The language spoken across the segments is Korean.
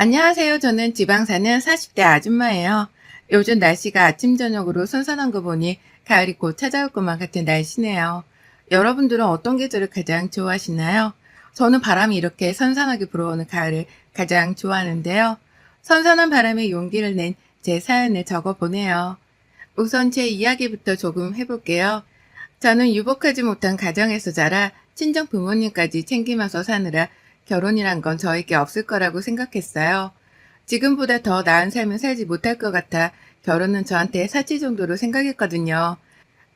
안녕하세요. 저는 지방 사는 40대 아줌마예요. 요즘 날씨가 아침 저녁으로 선선한 거 보니 가을이 곧 찾아올 것만 같은 날씨네요. 여러분들은 어떤 계절을 가장 좋아하시나요? 저는 바람이 이렇게 선선하게 불어오는 가을을 가장 좋아하는데요. 선선한 바람에 용기를 낸 제 사연을 적어보네요. 우선 제 이야기부터 조금 해볼게요. 저는 유복하지 못한 가정에서 자라 친정 부모님까지 챙기면서 사느라 결혼이란 건 저에게 없을 거라고 생각했어요. 지금보다 더 나은 삶을 살지 못할 것 같아 결혼은 저한테 사치 정도로 생각했거든요.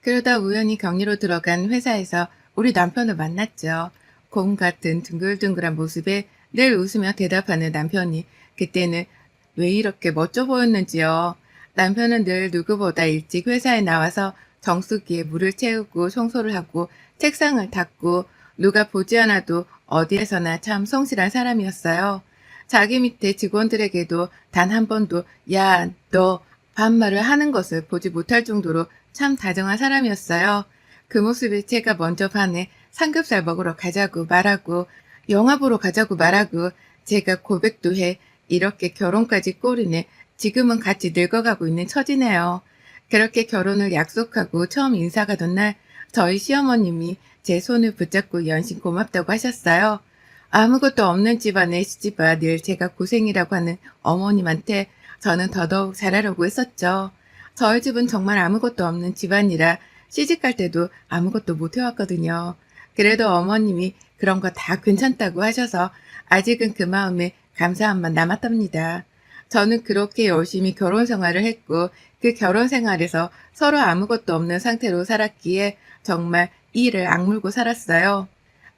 그러다 우연히 격리로 들어간 회사에서 우리 남편을 만났죠. 곰 같은 둥글둥글한 모습에 늘 웃으며 대답하는 남편이 그때는 왜 이렇게 멋져 보였는지요. 남편은 늘 누구보다 일찍 회사에 나와서 정수기에 물을 채우고 청소를 하고 책상을 닦고 누가 보지 않아도 어디에서나 참 성실한 사람이었어요. 자기 밑에 직원들에게도 단 한 번도 야, 너 반말을 하는 것을 보지 못할 정도로 참 다정한 사람이었어요. 그 모습에 제가 먼저 반해 삼겹살 먹으러 가자고 말하고 영화 보러 가자고 말하고 제가 고백도 해 이렇게 결혼까지 꼬리내 지금은 같이 늙어가고 있는 처지네요. 그렇게 결혼을 약속하고 처음 인사가던 날 저희 시어머님이 제 손을 붙잡고 연신 고맙다고 하셨어요. 아무것도 없는 집안에 시집와 늘 제가 고생이라고 하는 어머님한테 저는 더더욱 잘하려고 했었죠. 저희 집은 정말 아무것도 없는 집안이라 시집갈 때도 아무것도 못 해왔거든요. 그래도 어머님이 그런 거 다 괜찮다고 하셔서 아직은 그 마음에 감사함만 남았답니다. 저는 그렇게 열심히 결혼 생활을 했고 그 결혼 생활에서 서로 아무것도 없는 상태로 살았기에 정말 이를 악물고 살았어요.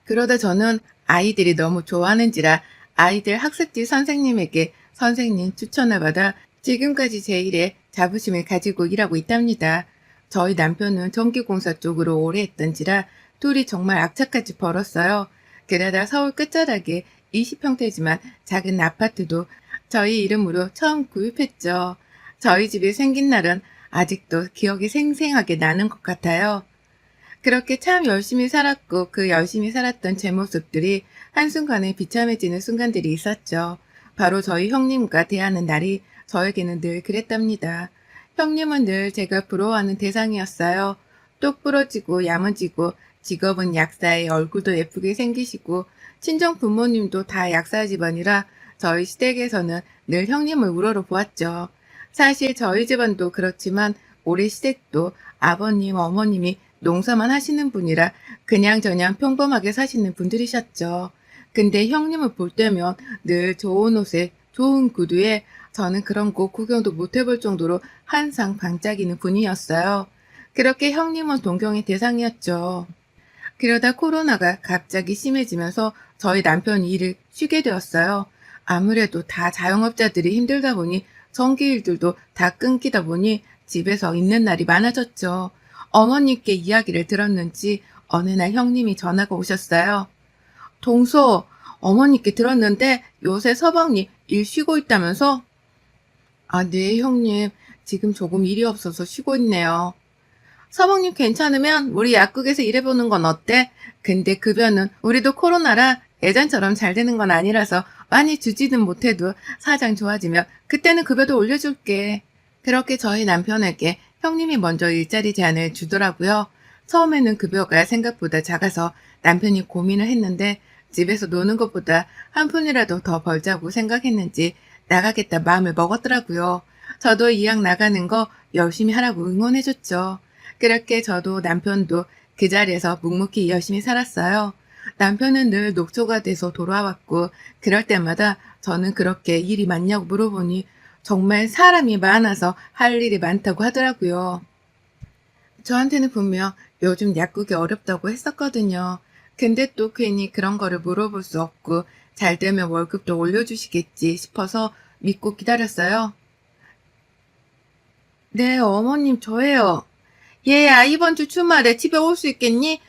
그러다 저는 아이들이 너무 좋아하는지라 아이들 학습지 선생님에게 선생님 추천을 받아 지금까지 제 일에 자부심을 가지고 일하고 있답니다. 저희 남편은 전기공사 쪽으로 오래 했던지라 둘이 정말 악착같이 벌었어요. 게다가 서울 끝자락에 20평대지만 작은 아파트도 저희 이름으로 처음 구입했죠. 저희 집이 생긴 날은 아직도 기억이 생생하게 나는 것 같아요. 그렇게 참 열심히 살았고 그 열심히 살았던 제 모습들이 한순간에 비참해지는 순간들이 있었죠. 바로 저희 형님과 대하는 날이 저에게는 늘 그랬답니다. 형님은 늘 제가 부러워하는 대상이었어요. 똑 부러지고 야무지고 직업은 약사에 얼굴도 예쁘게 생기시고 친정 부모님도 다 약사 집안이라 저희 시댁에서는 늘 형님을 우러러 보았죠. 사실 저희 집안도 그렇지만 우리 시댁도 아버님, 어머님이 농사만 하시는 분이라 그냥저냥 평범하게 사시는 분들이셨죠. 근데 형님을 볼 때면 늘 좋은 옷에 좋은 구두에 저는 그런 거 구경도 못 해볼 정도로 항상 반짝이는 분이었어요. 그렇게 형님은 동경의 대상이었죠. 그러다 코로나가 갑자기 심해지면서 저희 남편이 일을 쉬게 되었어요. 아무래도 다 자영업자들이 힘들다 보니 전기일들도 다 끊기다 보니 집에서 있는 날이 많아졌죠. 어머님께 이야기를 들었는지 어느 날 형님이 전화가 오셨어요. 동서, 어머니께 들었는데 요새 서방님 일 쉬고 있다면서? 아, 네, 형님. 지금 조금 일이 없어서 쉬고 있네요. 서방님 괜찮으면 우리 약국에서 일해보는 건 어때? 근데 급여는 우리도 코로나라 예전처럼 잘 되는 건 아니라서 많이 주지는 못해도 사장 좋아지면 그때는 급여도 올려줄게. 그렇게 저희 남편에게 형님이 먼저 일자리 제안을 주더라고요. 처음에는 급여가 생각보다 작아서 남편이 고민을 했는데 집에서 노는 것보다 한 푼이라도 더 벌자고 생각했는지 나가겠다 마음을 먹었더라고요. 저도 이왕 나가는 거 열심히 하라고 응원해줬죠. 그렇게 저도 남편도 그 자리에서 묵묵히 열심히 살았어요. 남편은 늘 녹초가 돼서 돌아왔고 그럴 때마다 저는 그렇게 일이 많냐고 물어보니 정말 사람이 많아서 할 일이 많다고 하더라고요. 저한테는 분명 요즘 약국이 어렵다고 했었거든요. 근데 또 괜히 그런 거를 물어볼 수 없고 잘 되면 월급도 올려주시겠지 싶어서 믿고 기다렸어요. 네, 어머님 저예요. 얘야, 이번 주 주말에 집에 올 수 있겠니?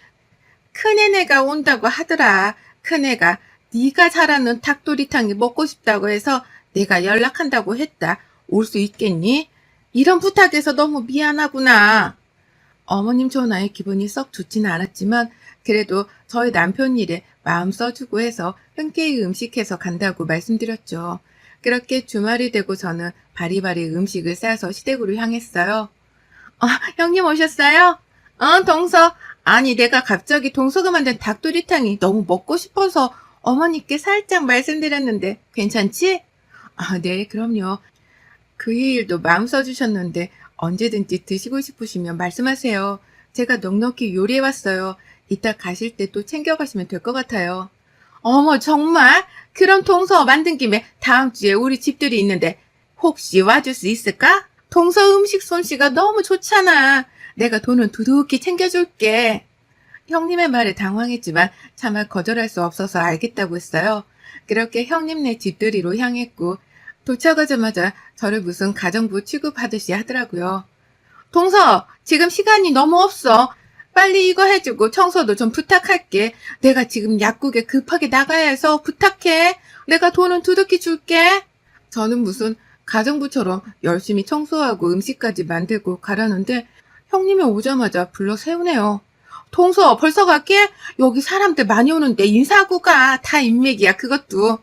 큰애네가 온다고 하더라. 큰애가 네가 잘하는 닭도리탕이 먹고 싶다고 해서 내가 연락한다고 했다. 올 수 있겠니? 이런 부탁해서 너무 미안하구나. 어머님 전화에 기분이 썩 좋지는 않았지만 그래도 저희 남편 일에 마음 써주고 해서 흔쾌히 음식해서 간다고 말씀드렸죠. 그렇게 주말이 되고 저는 바리바리 음식을 싸서 시댁으로 향했어요. 어, 형님 오셨어요? 동서. 아니, 내가 갑자기 동서가 만든 닭도리탕이 너무 먹고 싶어서 어머니께 살짝 말씀드렸는데 괜찮지? 네, 그럼요. 그 일도 마음 써주셨는데 언제든지 드시고 싶으시면 말씀하세요. 제가 넉넉히 요리해왔어요. 이따 가실 때 또 챙겨가시면 될 것 같아요. 어머, 정말? 그럼 동서 만든 김에 다음 주에 우리 집들이 있는데 혹시 와줄 수 있을까? 동서 음식 솜씨가 너무 좋잖아. 내가 돈은 두둑히 챙겨줄게. 형님의 말에 당황했지만 차마 거절할 수 없어서 알겠다고 했어요. 그렇게 형님네 집들이로 향했고 도착하자마자 저를 무슨 가정부 취급하듯이 하더라고요. 동서, 지금 시간이 너무 없어. 빨리 이거 해주고 청소도 좀 부탁할게. 내가 지금 약국에 급하게 나가야 해서 부탁해. 내가 돈은 두둑히 줄게. 저는 무슨 가정부처럼 열심히 청소하고 음식까지 만들고 가라는데 형님이 오자마자 불러 세우네요. 동서, 벌써 갈게? 여기 사람들 많이 오는데 인사하고 가. 다 인맥이야, 그것도.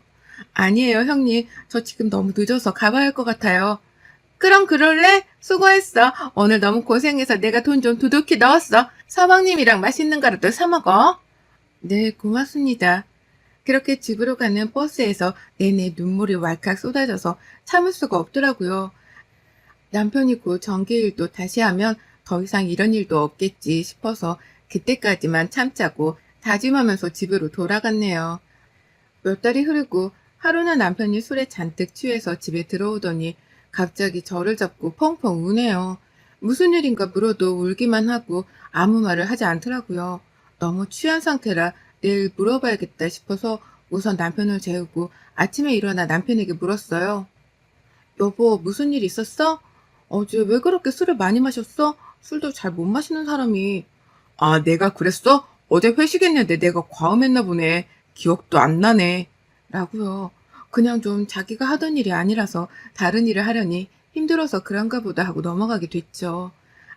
아니에요, 형님. 저 지금 너무 늦어서 가봐야 할 것 같아요. 그럼 그럴래? 수고했어. 오늘 너무 고생해서 내가 돈 좀 두둑히 넣었어. 서방님이랑 맛있는 거라도 사 먹어. 네, 고맙습니다. 그렇게 집으로 가는 버스에서 내내 눈물이 왈칵 쏟아져서 참을 수가 없더라고요. 남편이 곧 정기일도 다시 하면 더 이상 이런 일도 없겠지 싶어서 그때까지만 참자고 다짐하면서 집으로 돌아갔네요. 몇 달이 흐르고 하루는 남편이 술에 잔뜩 취해서 집에 들어오더니 갑자기 저를 잡고 펑펑 우네요. 무슨 일인가 물어도 울기만 하고 아무 말을 하지 않더라고요. 너무 취한 상태라 내일 물어봐야겠다 싶어서 우선 남편을 재우고 아침에 일어나 남편에게 물었어요. 여보, 무슨 일 있었어? 어제 왜 그렇게 술을 많이 마셨어? 술도 잘 못 마시는 사람이. 아, 내가 그랬어? 어제 회식했는데 내가 과음했나 보네. 기억도 안 나네. 라고요. 그냥 좀 자기가 하던 일이 아니라서 다른 일을 하려니 힘들어서 그런가 보다 하고 넘어가게 됐죠.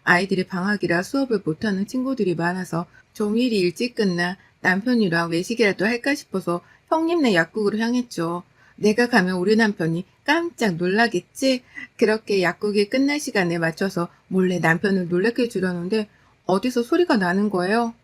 아이들이 방학이라 수업을 못하는 친구들이 많아서 종일이 일찍 끝나 남편이랑 외식이라도 할까 싶어서 형님네 약국으로 향했죠. 내가 가면 우리 남편이 깜짝 놀라겠지? 그렇게 약국이 끝날 시간에 맞춰서 몰래 남편을 놀래켜 주려는데 어디서 소리가 나는 거예요.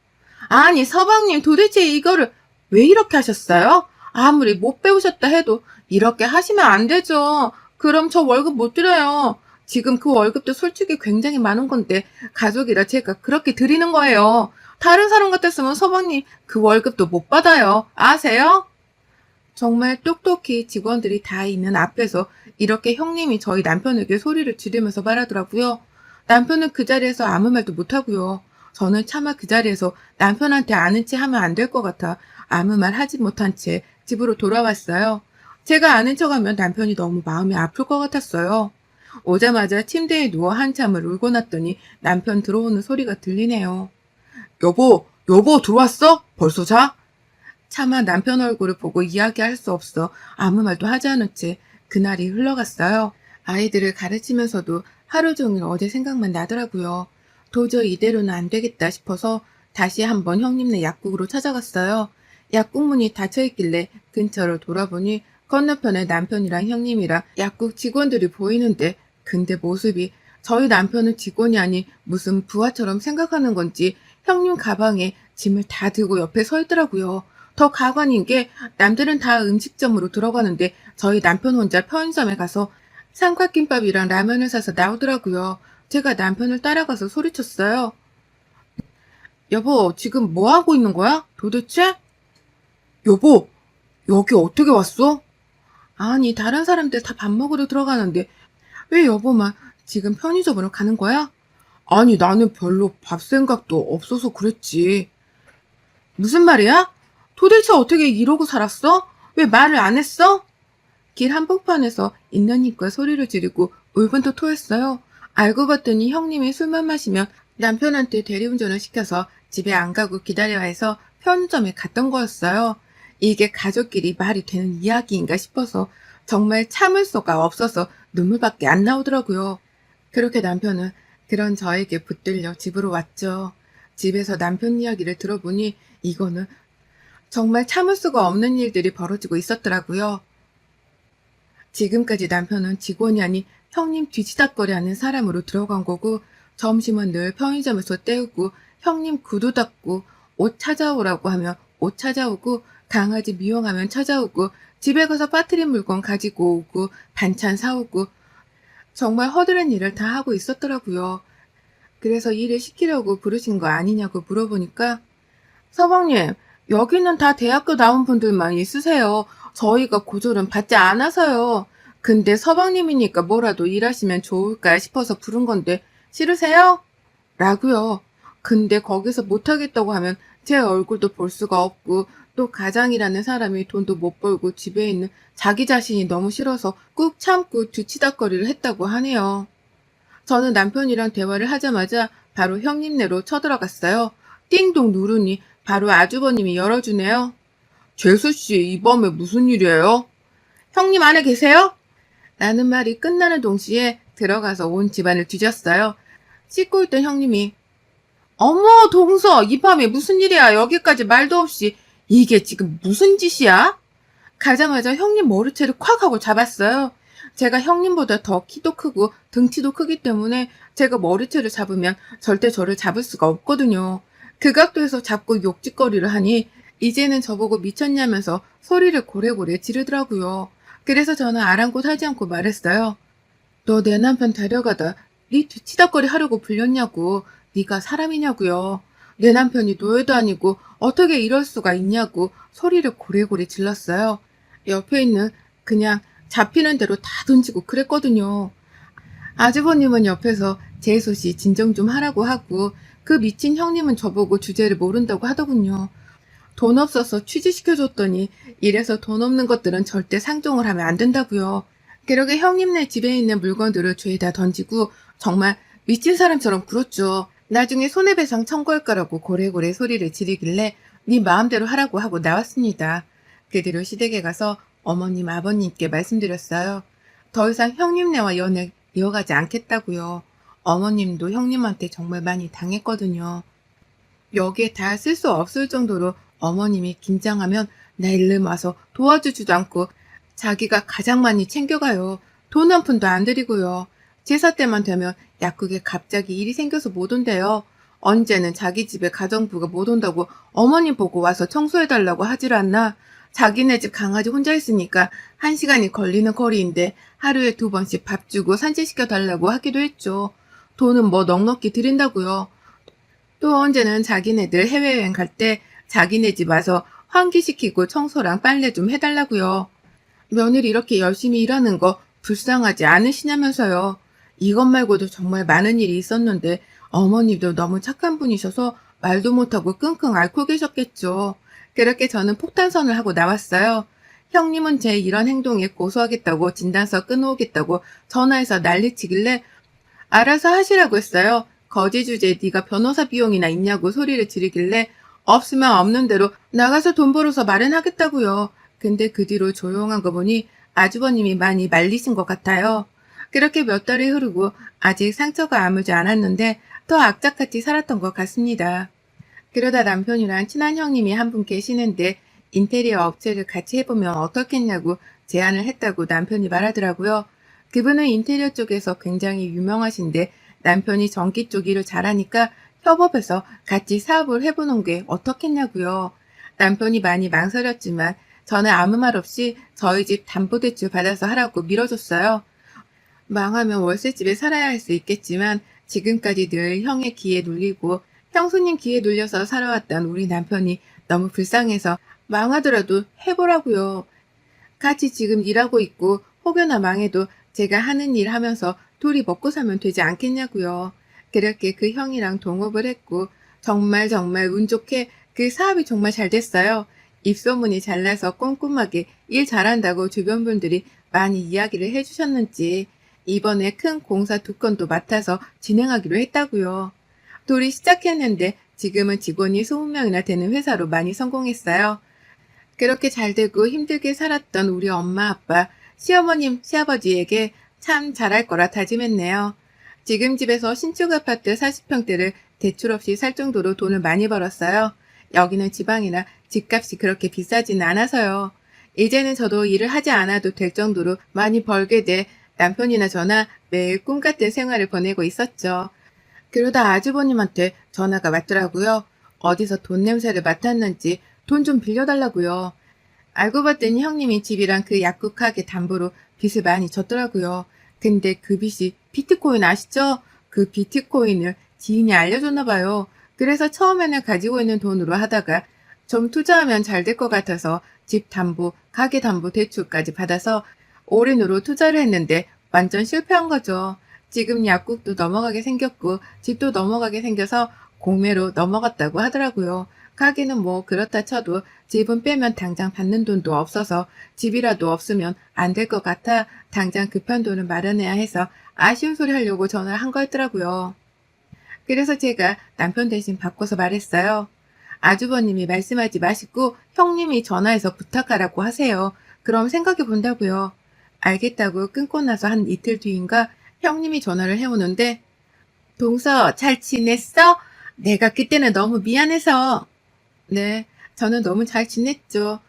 아니, 서방님 도대체 이거를 왜 이렇게 하셨어요? 아무리 못 배우셨다 해도 이렇게 하시면 안 되죠. 그럼 저 월급 못 드려요. 지금 그 월급도 솔직히 굉장히 많은 건데 가족이라 제가 그렇게 드리는 거예요. 다른 사람 같았으면 서방님 그 월급도 못 받아요. 아세요? 정말 똑똑히 직원들이 다 있는 앞에서 이렇게 형님이 저희 남편에게 소리를 지르면서 말하더라고요. 남편은 그 자리에서 아무 말도 못하고요. 저는 차마 그 자리에서 남편한테 아는 체 하면 안 될 것 같아 아무 말 하지 못한 채 집으로 돌아왔어요. 제가 아는 척하면 남편이 너무 마음이 아플 것 같았어요. 오자마자 침대에 누워 한참을 울고 났더니 남편 들어오는 소리가 들리네요. 여보, 들어왔어? 벌써 자? 차마 남편 얼굴을 보고 이야기할 수 없어 아무 말도 하지 않은 채 그날이 흘러갔어요. 아이들을 가르치면서도 하루 종일 어제 생각만 나더라고요. 도저히 이대로는 안 되겠다 싶어서 다시 한번 형님네 약국으로 찾아갔어요. 약국 문이 닫혀있길래 근처로 돌아보니 건너편에 남편이랑 형님이랑 약국 직원들이 보이는데 근데 모습이 저희 남편은 직원이 아닌 무슨 부하처럼 생각하는 건지 형님 가방에 짐을 다 들고 옆에 서 있더라고요. 더 가관인 게 남들은 다 음식점으로 들어가는데 저희 남편 혼자 편의점에 가서 삼각김밥이랑 라면을 사서 나오더라고요. 제가 남편을 따라가서 소리쳤어요. 여보, 지금 뭐 하고 있는 거야? 도대체? 여보, 여기 어떻게 왔어? 아니, 다른 사람들 다 밥 먹으러 들어가는데 왜 여보만 지금 편의점으로 가는 거야? 아니, 나는 별로 밥 생각도 없어서 그랬지. 무슨 말이야? 도대체 어떻게 이러고 살았어? 왜 말을 안 했어? 길 한복판에서 있는 힘과 소리를 지르고 울분도 토했어요. 알고 봤더니 형님이 술만 마시면 남편한테 대리운전을 시켜서 집에 안 가고 기다려야 해서 편의점에 갔던 거였어요. 이게 가족끼리 말이 되는 이야기인가 싶어서 정말 참을 수가 없어서 눈물밖에 안 나오더라고요. 그렇게 남편은 그런 저에게 붙들려 집으로 왔죠. 집에서 남편 이야기를 들어보니 이거는 정말 참을 수가 없는 일들이 벌어지고 있었더라고요. 지금까지 남편은 직원이 아닌 형님 뒤치다꺼리 하는 사람으로 들어간 거고, 점심은 늘 편의점에서 때우고, 형님 구두 닦고, 옷 찾아오라고 하면 옷 찾아오고, 강아지 미용하면 찾아오고, 집에 가서 빠뜨린 물건 가지고 오고, 반찬 사오고, 정말 허드렛 일을 다 하고 있었더라고요. 그래서 일을 시키려고 부르신 거 아니냐고 물어보니까, 서방님, 여기는 다 대학교 나온 분들만 있으세요. 저희가 고졸은 받지 않아서요. 근데 서방님이니까 뭐라도 일하시면 좋을까 싶어서 부른 건데 싫으세요? 라고요. 근데 거기서 못하겠다고 하면 제 얼굴도 볼 수가 없고, 또 가장이라는 사람이 돈도 못 벌고 집에 있는 자기 자신이 너무 싫어서 꾹 참고 뒤치다꺼리를 했다고 하네요. 저는 남편이랑 대화를 하자마자 바로 형님네로 쳐들어갔어요. 띵동 누르니 바로 아주버님이 열어주네요. 재수씨, 이 밤에 무슨 일이에요? 형님 안에 계세요? 라는 말이 끝나는 동시에 들어가서 온 집안을 뒤졌어요. 씻고 있던 형님이, 어머, 동서, 이 밤에 무슨 일이야? 여기까지 말도 없이. 이게 지금 무슨 짓이야? 가자마자 형님 머리채를 콱 하고 잡았어요. 제가 형님보다 더 키도 크고 등치도 크기 때문에 제가 머리채를 잡으면 절대 저를 잡을 수가 없거든요. 그 각도에서 잡고 욕짓거리를 하니 이제는 저보고 미쳤냐면서 소리를 고래고래 지르더라고요. 그래서 저는 아랑곳하지 않고 말했어요. 너 내 남편 데려가다 네 뒤치다꺼리 하려고 불렸냐고. 네가 사람이냐고요. 내 남편이 노예도 아니고 어떻게 이럴 수가 있냐고 소리를 고래고래 질렀어요. 옆에 있는 그냥 잡히는 대로 다 던지고 그랬거든요. 아주버님은 옆에서 재수씨 진정 좀 하라고 하고, 그 미친 형님은 저보고 주제를 모른다고 하더군요. 돈 없어서 취직시켜줬더니 이래서 돈 없는 것들은 절대 상종을 하면 안 된다고요. 그러게 형님네 집에 있는 물건들을 죄에다 던지고 정말 미친 사람처럼 굴었죠. 나중에 손해배상 청구할 거라고 고래고래 소리를 지르길래 네 마음대로 하라고 하고 나왔습니다. 그 뒤로 시댁에 가서 어머님, 아버님께 말씀드렸어요. 더 이상 형님네와 연애 이어가지 않겠다고요. 어머님도 형님한테 정말 많이 당했거든요. 여기에 다 쓸 수 없을 정도로 어머님이 긴장하면 낼름 와서 도와주지도 않고 자기가 가장 많이 챙겨가요. 돈 한 푼도 안 드리고요. 제사 때만 되면 약국에 갑자기 일이 생겨서 못 온대요. 언제는 자기 집에 가정부가 못 온다고 어머님 보고 와서 청소해달라고 하질 않나. 자기네 집 강아지 혼자 있으니까 1시간이 걸리는 거리인데 하루에 2번씩 밥 주고 산책시켜달라고 하기도 했죠. 돈은 뭐 넉넉히 드린다고요. 또 언제는 자기네들 해외여행 갈 때 자기네 집 와서 환기시키고 청소랑 빨래 좀 해달라고요. 며느리 이렇게 열심히 일하는 거 불쌍하지 않으시냐면서요. 이것 말고도 정말 많은 일이 있었는데 어머님도 너무 착한 분이셔서 말도 못하고 끙끙 앓고 계셨겠죠. 그렇게 저는 폭탄선을 하고 나왔어요. 형님은 제 이런 행동에 고소하겠다고 진단서 끊어오겠다고 전화해서 난리치길래 알아서 하시라고 했어요. 거지 주제에 네가 변호사 비용이나 있냐고 소리를 지르길래 없으면 없는 대로 나가서 돈 벌어서 마련하겠다고요. 근데 그 뒤로 조용한 거 보니 아주버님이 많이 말리신 것 같아요. 그렇게 몇 달이 흐르고 아직 상처가 아물지 않았는데 더 악착같이 살았던 것 같습니다. 그러다 남편이랑 친한 형님이 한 분 계시는데 인테리어 업체를 같이 해보면 어떻겠냐고 제안을 했다고 남편이 말하더라고요. 그분은 인테리어 쪽에서 굉장히 유명하신데 남편이 전기 쪽 일을 잘하니까 협업해서 같이 사업을 해보는 게 어떻겠냐고요. 남편이 많이 망설였지만 저는 아무 말 없이 저희 집 담보대출 받아서 하라고 밀어줬어요. 망하면 월세집에 살아야 할 수 있겠지만 지금까지 늘 형의 기에 눌리고 형수님 기에 눌려서 살아왔던 우리 남편이 너무 불쌍해서 망하더라도 해보라고요. 같이 지금 일하고 있고 혹여나 망해도 제가 하는 일 하면서 둘이 먹고 살면 되지 않겠냐고요. 그렇게 그 형이랑 동업을 했고 정말 운 좋게 그 사업이 정말 잘 됐어요. 입소문이 잘 나서 꼼꼼하게 일 잘한다고 주변 분들이 많이 이야기를 해주셨는지 이번에 큰 공사 2건도 맡아서 진행하기로 했다고요. 둘이 시작했는데 지금은 직원이 20명이나 되는 회사로 많이 성공했어요. 그렇게 잘 되고 힘들게 살았던 우리 엄마, 아빠, 시어머님, 시아버지에게 참 잘할 거라 다짐했네요. 지금 집에서 신축 아파트 40평대를 대출 없이 살 정도로 돈을 많이 벌었어요. 여기는 지방이라 집값이 그렇게 비싸지는 않아서요. 이제는 저도 일을 하지 않아도 될 정도로 많이 벌게 돼 남편이나 저나 매일 꿈같은 생활을 보내고 있었죠. 그러다 아주버님한테 전화가 왔더라고요. 어디서 돈 냄새를 맡았는지 돈 좀 빌려달라고요. 알고 봤더니 형님이 집이랑 그 약국 가게 담보로 빚을 많이 졌더라고요. 근데 그 빚이 비트코인 아시죠? 그 비트코인을 지인이 알려줬나 봐요. 그래서 처음에는 가지고 있는 돈으로 하다가 좀 투자하면 잘 될 것 같아서 집 담보, 가게 담보 대출까지 받아서 올인으로 투자를 했는데 완전 실패한 거죠. 지금 약국도 넘어가게 생겼고 집도 넘어가게 생겨서 공매로 넘어갔다고 하더라고요. 가게는 뭐 그렇다 쳐도 집은 빼면 당장 받는 돈도 없어서 집이라도 없으면 안 될 것 같아 당장 급한 돈을 마련해야 해서 아쉬운 소리 하려고 전화를 한 거였더라고요. 그래서 제가 남편 대신 바꿔서 말했어요. 아주버님이 말씀하지 마시고 형님이 전화해서 부탁하라고 하세요. 그럼 생각해 본다고요. 알겠다고 끊고 나서 한 이틀 뒤인가 형님이 전화를 해오는데 동서 잘 지냈어? 내가 그때는 너무 미안해서. 네, 저는 너무 잘 지냈죠.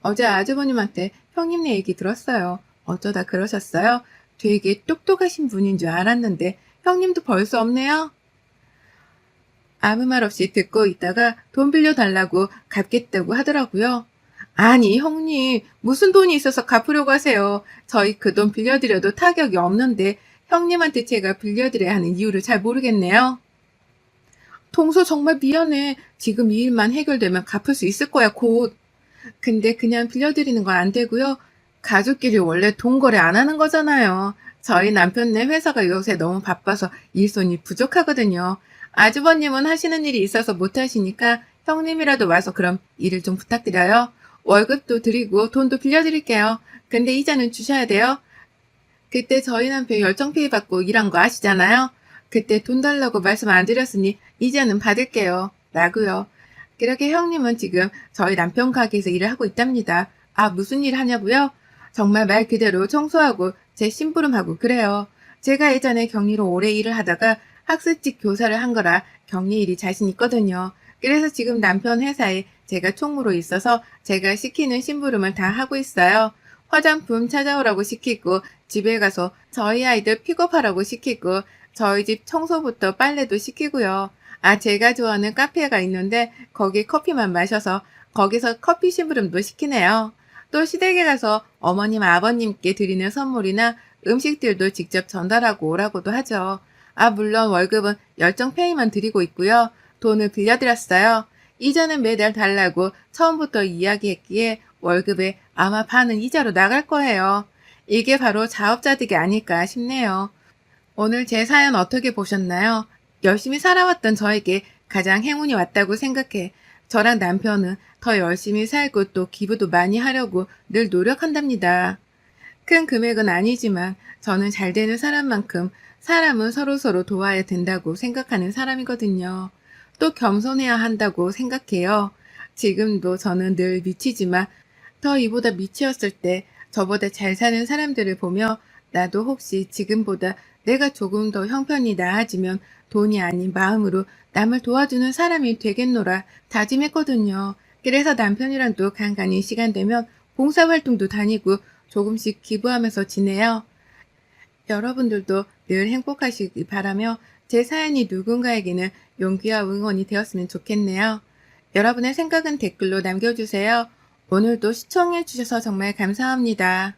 어제 아주버님한테 형님네 얘기 들었어요. 어쩌다 그러셨어요? 되게 똑똑하신 분인 줄 알았는데 형님도 벌써 없네요. 아무 말 없이 듣고 있다가 돈 빌려달라고 갚겠다고 하더라고요. 아니, 형님, 무슨 돈이 있어서 갚으려고 하세요? 저희 그 돈 빌려드려도 타격이 없는데 형님한테 제가 빌려드려야 하는 이유를 잘 모르겠네요. 동서 정말 미안해. 지금 이 일만 해결되면 갚을 수 있을 거야, 곧. 근데 그냥 빌려드리는 건 안 되고요. 가족끼리 원래 돈 거래 안 하는 거잖아요. 저희 남편네 회사가 요새 너무 바빠서 일손이 부족하거든요. 아주버님은 하시는 일이 있어서 못 하시니까 형님이라도 와서 그럼 일을 좀 부탁드려요. 월급도 드리고 돈도 빌려드릴게요. 근데 이자는 주셔야 돼요. 그때 저희 남편 열정페이 받고 일한 거 아시잖아요. 그때 돈 달라고 말씀 안 드렸으니 이자는 받을게요. 라고요. 그렇게 형님은 지금 저희 남편 가게에서 일을 하고 있답니다. 아, 무슨 일 하냐고요? 정말 말 그대로 청소하고 제 심부름하고 그래요. 제가 예전에 격리로 오래 일을 하다가 학습직 교사를 한 거라 격리 일이 자신 있거든요. 그래서 지금 남편 회사에 제가 총무로 있어서 제가 시키는 심부름을 다 하고 있어요. 화장품 찾아오라고 시키고 집에 가서 저희 아이들 픽업하라고 시키고 저희 집 청소부터 빨래도 시키고요. 아, 제가 좋아하는 카페가 있는데 거기 커피만 마셔서 거기서 커피 심부름도 시키네요. 또 시댁에 가서 어머님, 아버님께 드리는 선물이나 음식들도 직접 전달하고 오라고도 하죠. 아, 물론 월급은 열정페이만 드리고 있고요. 돈을 빌려드렸어요. 이자는 매달 달라고 처음부터 이야기했기에 월급의 아마 반은 이자로 나갈 거예요. 이게 바로 자업자득이 아닐까 싶네요. 오늘 제 사연 어떻게 보셨나요? 열심히 살아왔던 저에게 가장 행운이 왔다고 생각해. 저랑 남편은 더 열심히 살고 또 기부도 많이 하려고 늘 노력한답니다. 큰 금액은 아니지만 저는 잘 되는 사람만큼 사람은 서로서로 도와야 된다고 생각하는 사람이거든요. 또 겸손해야 한다고 생각해요. 지금도 저는 늘 미치지만 더 이보다 미치었을 때 저보다 잘 사는 사람들을 보며 나도 혹시 지금보다 내가 조금 더 형편이 나아지면 돈이 아닌 마음으로 남을 도와주는 사람이 되겠노라 다짐했거든요. 그래서 남편이랑도 간간히 시간 되면 봉사활동도 다니고 조금씩 기부하면서 지내요. 여러분들도 늘 행복하시기 바라며 제 사연이 누군가에게는 용기와 응원이 되었으면 좋겠네요. 여러분의 생각은 댓글로 남겨주세요. 오늘도 시청해주셔서 정말 감사합니다.